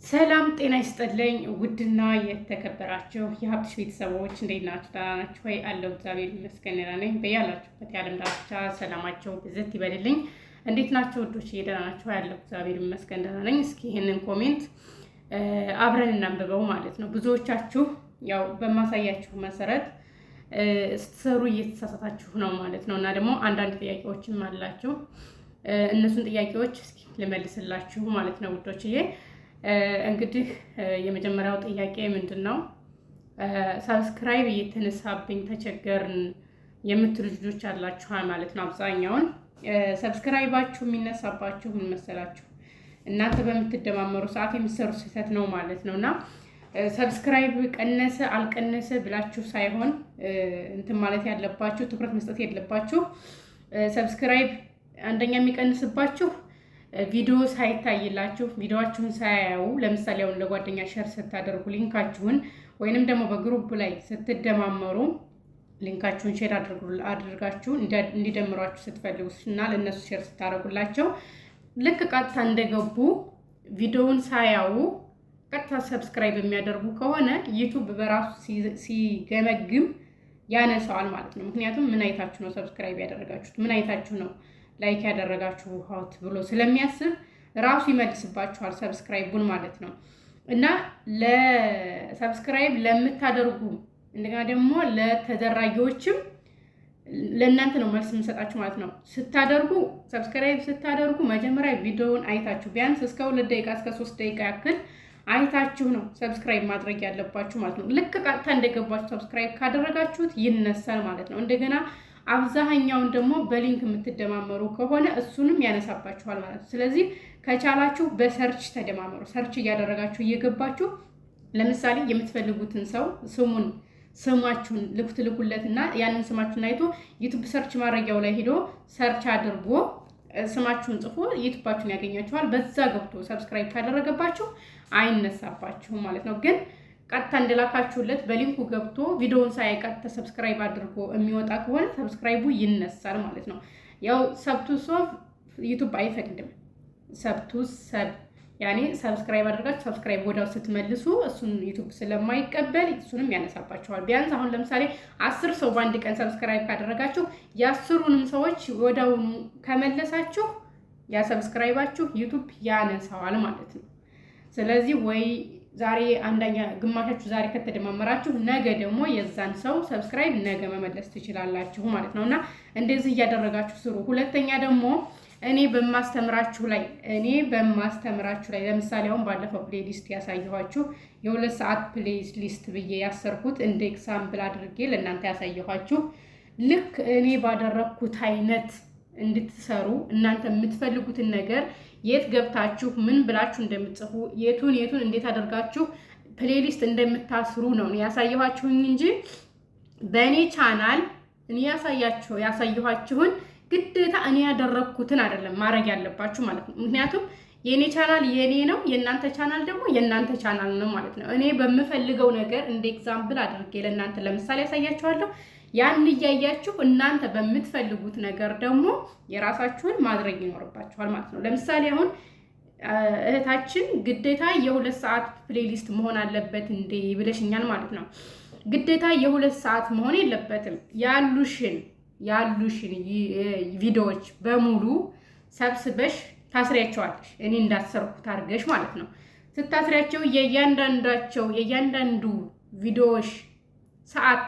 ሰላም ጤና ይስጥልኝ ውድና የተከበራችሁ የሀብትሽ ቤተሰቦች እንዴት ናችሁ? ደህና ናችሁ ወይ? አለሁ እግዚአብሔር ይመስገን ደህና ነኝ። በያላችሁበት የዓለም ዳርቻ ሰላማችሁ ብዝት ይበልልኝ። እንዴት ናችሁ ውዶች? ደህና ናችሁ? አለሁ እግዚአብሔር ይመስገን ደህና ነኝ። እስኪ ይሄንን ኮሜንት አብረን እናንብበው ማለት ነው። ብዙዎቻችሁ ያው በማሳያችሁ መሰረት ስትሰሩ እየተሳሳታችሁ ነው ማለት ነው እና ደግሞ አንዳንድ ጥያቄዎችም አላችሁ። እነሱን ጥያቄዎች እስኪ ልመልስላችሁ ማለት ነው ውዶችዬ። እንግዲህ የመጀመሪያው ጥያቄ ምንድነው? ሰብስክራይብ እየተነሳብኝ ተቸገርን የምትሉ ልጆች አላችሁ ማለት ነው። አብዛኛውን ሰብስክራይባችሁ የሚነሳባችሁ ምን መሰላችሁ? እናንተ በምትደማመሩ ሰዓት የሚሰሩ ስህተት ነው ማለት ነውና ሰብስክራይብ ቀነሰ አልቀነሰ ብላችሁ ሳይሆን እንትን ማለት ያለባችሁ፣ ትኩረት መስጠት ያለባችሁ ሰብስክራይብ አንደኛ የሚቀንስባችሁ ቪዲዮ ሳይታይላችሁ ቪዲዮአችሁን ሳያዩ፣ ለምሳሌ አሁን ለጓደኛ ሼር ስታደርጉ ሊንካችሁን ወይንም ደግሞ በግሩፕ ላይ ስትደማመሩ ሊንካችሁን ሼር አድርጋችሁ እንዲደምሯችሁ ስትፈልጉ እና ለነሱ ሼር ስታደርጉላቸው ልክ ቀጥታ እንደገቡ ቪዲዮውን ሳያዩ ቀጥታ ሰብስክራይብ የሚያደርጉ ከሆነ ዩቲዩብ በራሱ ሲገመግም ያነሳዋል ማለት ነው። ምክንያቱም ምን አይታችሁ ነው ሰብስክራይብ ያደረጋችሁት፣ ምን አይታችሁ ነው ላይክ ያደረጋችሁ ሀውት ብሎ ስለሚያስብ ራሱ ይመልስባችኋል ሰብስክራይቡን ማለት ነው። እና ለሰብስክራይብ ለምታደርጉ እንደገና ደግሞ ለተደራጊዎችም ለእናንተ ነው መልስ የምሰጣችሁ ማለት ነው። ሰብስክራይብ ስታደርጉ መጀመሪያ ቪዲዮውን አይታችሁ ቢያንስ እስከ 2 ደቂቃ እስከ 3 ደቂቃ ያክል አይታችሁ ነው ሰብስክራይብ ማድረግ ያለባችሁ ማለት ነው። ልክ ቀጥታ እንደገባችሁ ሰብስክራይብ ካደረጋችሁት ይነሳል ማለት ነው። እንደገና አብዛኛውን ደግሞ በሊንክ የምትደማመሩ ከሆነ እሱንም ያነሳባችኋል ማለት ነው። ስለዚህ ከቻላችሁ በሰርች ተደማመሩ። ሰርች እያደረጋችሁ እየገባችሁ ለምሳሌ የምትፈልጉትን ሰው ስማችሁን ልኩለትና ያንን ስማችሁን አይቶ ዩቲዩብ ሰርች ማድረጊያው ላይ ሄዶ ሰርች አድርጎ ስማችሁን ጽፎ ዩቲዩባችሁን ያገኛችኋል። በዛ ገብቶ ሰብስክራይብ ካደረገባችሁ አይነሳባችሁም ማለት ነው። ግን ቀጥታ እንደላካችሁለት በሊንኩ ገብቶ ቪዲዮውን ሳይቀጥታ ሰብስክራይብ አድርጎ የሚወጣ ከሆነ ሰብስክራይቡ ይነሳል ማለት ነው። ያው ሰብቱሶፍ ዩቲዩብ አይፈቅድም። ያኔ ሰብስክራይብ አድርጋችሁ ሰብስክራይብ ወዳው ስትመልሱ እሱን ዩቲዩብ ስለማይቀበል እሱንም ያነሳባችኋል። ቢያንስ አሁን ለምሳሌ 10 ሰው በአንድ ቀን ሰብስክራይብ ካደረጋችሁ የ10ሩንም ሰዎች ወዳው ከመለሳችሁ ያ ሰብስክራይባችሁ ዩቲዩብ ያነሳዋል ማለት ነው። ስለዚህ ወይ ዛሬ ግማሻችሁ ዛሬ ከተደማመራችሁ ነገ ደግሞ የዛን ሰው ሰብስክራይብ ነገ መመለስ ትችላላችሁ ማለት ነውና እንደዚህ እያደረጋችሁ ስሩ። ሁለተኛ ደግሞ እኔ በማስተምራችሁ ላይ ለምሳሌ አሁን ባለፈው ፕሌሊስት ያሳየኋችሁ የ2 ሰዓት ፕሌሊስት ብዬ ያሰርኩት እንደ ኤግዛምፕል አድርጌ ለእናንተ ያሳየኋችሁ ልክ እኔ ባደረኩት አይነት እንድትሰሩ እናንተ የምትፈልጉትን ነገር የት ገብታችሁ ምን ብላችሁ እንደምትጽፉ የቱን እንዴት አድርጋችሁ ፕሌሊስት እንደምታስሩ ነው ያሳየኋችሁኝ እንጂ በእኔ ቻናል እኔ ያሳየኋችሁን ግዴታ እኔ ያደረኩትን አይደለም ማድረግ ያለባችሁ ማለት ነው። ምክንያቱም የኔ ቻናል የኔ ነው፣ የእናንተ ቻናል ደግሞ የእናንተ ቻናል ነው ማለት ነው። እኔ በምፈልገው ነገር እንደ ኤግዛምፕል አድርጌ ለእናንተ ለምሳሌ ያሳያችኋለሁ። ያን እያያችሁ እናንተ በምትፈልጉት ነገር ደግሞ የራሳችሁን ማድረግ ይኖርባችኋል ማለት ነው። ለምሳሌ አሁን እህታችን ግዴታ የ2 ሰዓት ፕሌሊስት መሆን አለበት እንዴ ብለሽኛል ማለት ነው። ግዴታ የ2 ሰዓት መሆን የለበትም። ያሉሽን ቪዲዮዎች በሙሉ ሰብስበሽ ታስሪያቸዋለሽ። እኔ እንዳሰርኩት አድርገሽ ማለት ነው። ስታስሪያቸው የእያንዳንዱ ቪዲዮዎች ሰዓት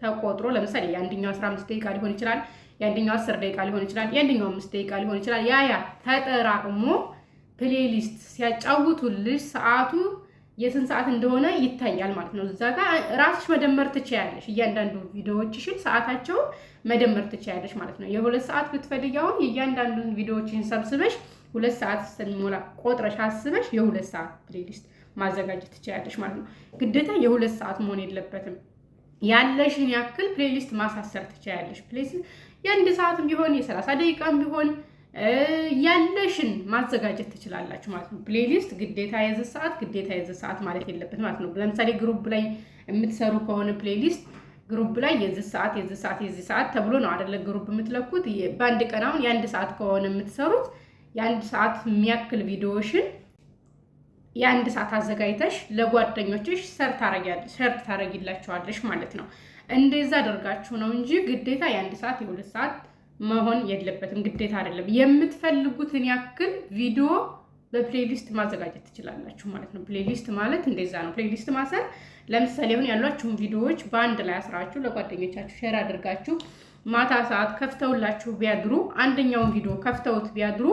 ተቆጥሮ ለምሳሌ የአንደኛው 15 ደቂቃ ሊሆን ይችላል፣ የአንደኛው 10 ደቂቃ ሊሆን ይችላል፣ የአንደኛው 5 ደቂቃ ሊሆን ይችላል። ያ ተጠራቅሞ ፕሌሊስት ሲያጫውቱልሽ ሰዓቱ የስንት ሰዓት እንደሆነ ይታያል ማለት ነው። እዛ ጋር ራስሽ መደመር ትችያለሽ። እያንዳንዱ ቪዲዮዎችሽን ሰዓታቸውን መደመር ትችያለሽ ማለት ነው። የ2 ሰዓት ብትፈልጊ አሁን የእያንዳንዱን ቪዲዮዎችን ሰብስበሽ 2 ሰዓት ስለሚሞላ ቆጥረሽ አስበሽ የ2 ሰዓት ፕሌሊስት ማዘጋጀት ትችያለሽ ማለት ነው። ግዴታ የ2 ሰዓት መሆን የለበትም። ያለሽን ያክል ፕሌሊስት ማሳሰር ትችያለሽ። ፕሌሊስት የ1 ሰዓትም ቢሆን የ30 ደቂቃም ቢሆን ያለሽን ማዘጋጀት ትችላላችሁ ማለት ነው። ፕሌሊስት ግዴታ የዚህ ሰዓት ማለት የለበትም ማለት ነው። ለምሳሌ ግሩፕ ላይ የምትሰሩ ከሆነ ፕሌሊስት ግሩፕ ላይ የዚህ ሰዓት ተብሎ ነው አይደለ ግሩፕ የምትለኩት። በአንድ ቀን አሁን የ1 ሰዓት ከሆነ የምትሰሩት የ1 ሰዓት የሚያክል ቪዲዮሽን የአንድ ሰዓት አዘጋጅተሽ ለጓደኞችሽ ሸር ታረጊላቸዋለሽ ማለት ነው። እንደዛ አድርጋችሁ ነው እንጂ ግዴታ የአንድ ሰዓት የ2 ሰዓት መሆን የለበትም። ግዴታ አይደለም። የምትፈልጉትን ያክል ቪዲዮ በፕሌሊስት ማዘጋጀት ትችላላችሁ ማለት ነው። ፕሌሊስት ማለት እንደዛ ነው። ፕሌሊስት ማሰር ለምሳሌ አሁን ያሏችሁን ቪዲዮዎች በአንድ ላይ አስራችሁ ለጓደኞቻችሁ ሼር አድርጋችሁ ማታ ሰዓት ከፍተውላችሁ ቢያድሩ አንደኛውን ቪዲዮ ከፍተውት ቢያድሩ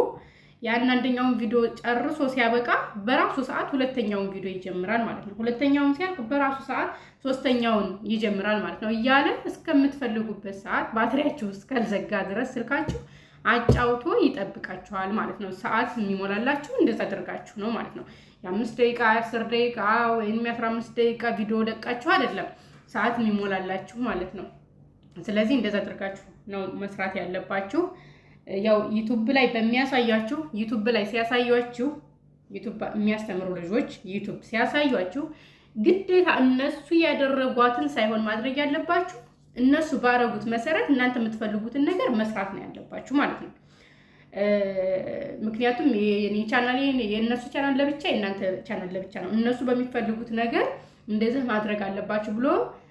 ያን አንደኛውን ቪዲዮ ጨርሶ ሲያበቃ በራሱ ሰዓት ሁለተኛውን ቪዲዮ ይጀምራል ማለት ነው። ሁለተኛውን ሲያልቅ በራሱ ሰዓት ሶስተኛውን ይጀምራል ማለት ነው። እያለ እስከምትፈልጉበት ሰዓት ባትሪያችሁ እስከልዘጋ ድረስ ስልካችሁ አጫውቶ ይጠብቃችኋል ማለት ነው። ሰዓት የሚሞላላችሁ እንደዛ አድርጋችሁ ነው ማለት ነው። የ5 ደቂቃ 10 ደቂቃ ወይም የ15 ደቂቃ ቪዲዮ ለቃችሁ አይደለም ሰዓት የሚሞላላችሁ ማለት ነው። ስለዚህ እንደዛ አድርጋችሁ ነው መስራት ያለባችሁ። ያው ዩቲዩብ ላይ በሚያሳያችሁ ዩቲዩብ ላይ ሲያሳያችሁ ዩቲዩብ የሚያስተምሩ ልጆች ዩቲዩብ ሲያሳያችሁ ግዴታ እነሱ ያደረጓትን ሳይሆን ማድረግ ያለባችሁ እነሱ ባረጉት መሰረት እናንተ የምትፈልጉትን ነገር መስራት ነው ያለባችሁ ማለት ነው። ምክንያቱም የኔ ቻናል የነሱ ቻናል ለብቻ የእናንተ ቻናል ለብቻ ነው። እነሱ በሚፈልጉት ነገር እንደዚህ ማድረግ አለባችሁ ብሎ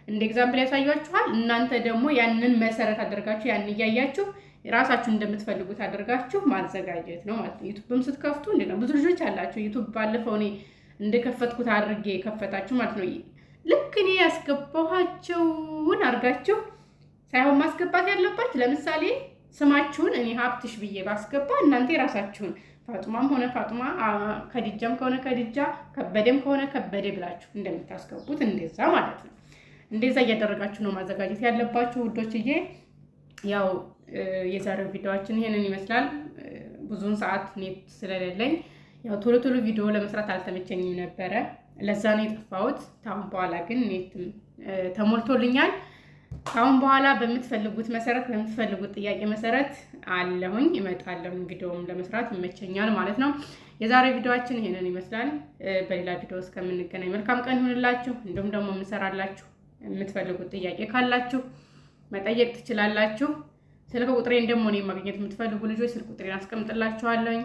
እንደ ኤግዛምፕል ያሳያችኋል። እናንተ ደግሞ ያንን መሰረት አድርጋችሁ ያን እያያችሁ ራሳችሁ እንደምትፈልጉት አድርጋችሁ ማዘጋጀት ነው ማለት ነው። ዩቲዩብም ስትከፍቱ እንዴ ነው ብዙ ልጆች አላችሁ ዩቲዩብ ባለፈው እኔ እንደከፈትኩት አድርጌ ከፈታችሁ ማለት ነው። ልክ እኔ ያስገባኋቸውን አድርጋችሁ ሳይሆን ማስገባት ያለባችሁ። ለምሳሌ ስማችሁን እኔ ሀብትሽ ብዬ ባስገባ እናንተ የራሳችሁን ፋጡማም ሆነ ፋጡማ፣ ከድጃም ከሆነ ከድጃ፣ ከበደም ከሆነ ከበደ ብላችሁ እንደምታስገቡት እንደዛ ማለት ነው። እንደዛ እያደረጋችሁ ነው ማዘጋጀት ያለባችሁ ውዶችዬ። ያው የዛሬው ቪዲዮአችን ይሄንን ይመስላል። ብዙውን ሰዓት ኔት ስለሌለኝ ያው ቶሎ ቶሎ ቪዲዮ ለመስራት አልተመቸኝም ነበረ። ለዛ ነው የጠፋሁት። ታውን በኋላ ግን ኔት ተሞልቶልኛል። ታውን በኋላ በምትፈልጉት መሰረት በምትፈልጉት ጥያቄ መሰረት አለሁኝ እመጣለሁ። ቪዲዮም ለመስራት ይመቸኛል ማለት ነው። የዛሬው ቪዲዮአችን ይሄንን ይመስላል። በሌላ ቪዲዮ እስከምንገናኝ መልካም ቀን ይሁንላችሁ። እንዲሁም ደግሞ የምሰራላችሁ የምትፈልጉት ጥያቄ ካላችሁ መጠየቅ ትችላላችሁ። ስልክ ቁጥሬን ደግሞ እኔ ማግኘት የምትፈልጉ ልጆች ስልክ ቁጥሬን አስቀምጥላችኋለሁ።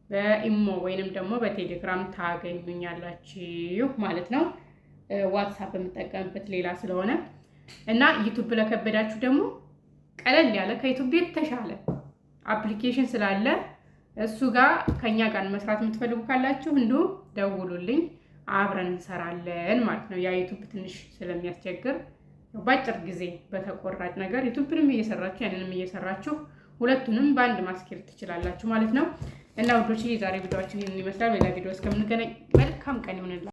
በኢሞ ወይንም ደግሞ በቴሌግራም ታገኙኛላችሁ ማለት ነው። ዋትስአፕ የምጠቀምበት ሌላ ስለሆነ እና ዩቲዩብ ለከበዳችሁ ደግሞ ቀለል ያለ ከዩቲዩብ የተሻለ አፕሊኬሽን ስላለ እሱ ጋር ከኛ ጋር መስራት የምትፈልጉ ካላችሁ እንዲሁ ደውሉልኝ፣ አብረን እንሰራለን ማለት ነው። ያ ዩቲዩብ ትንሽ ስለሚያስቸግር ባጭር ጊዜ በተቆራጭ ነገር ዩቲዩብንም እየሰራችሁ ያንንም እየሰራችሁ ሁለቱንም በአንድ ማስኬድ ትችላላችሁ ማለት ነው። እና ውዶች የዛሬ ቪዲዮአችን ይሄንን ይመስላል። በሌላ ቪዲዮ እስከምንገናኝ መልካም ቀን ይሁንላችሁ።